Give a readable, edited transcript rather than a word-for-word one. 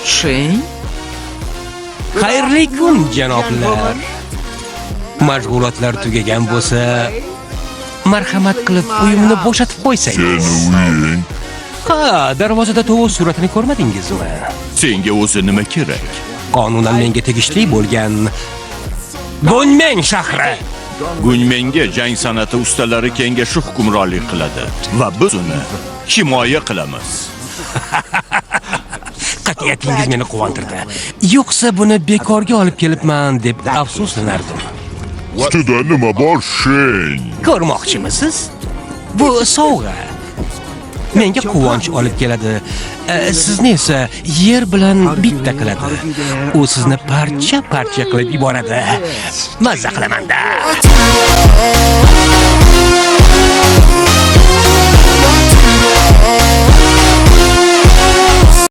Sheng? Xayrli kun, janoblar. Mashg'ulotlar tugagan bo'lsa, marhamat qilib uyimni bo'shatib qo'ysangiz. Uying. Ha, darvozada tovuq suratini ko'rmadingizmi? Senga o'zi nima kerak? Qonunan menga tegishli bo'lgan Gunmeng shahri. Gunmenga jang san'ati ustalari kengashi hukmronlik qiladi va biz uni himoya qilamiz. Qat'iyatingiz meni quvontirdi. Yo'qsa buni bekorga olib kelibman deb afsuslanardim. Ustida nima bor, Sheng? Ko'rmoqchimisiz? Bu sovg'a. Menga quvonch olib keladi. Sizni esa yer bilan bitta qiladi. U sizni parcha-parcha qilib yuboradi. Mazza qilaman-da.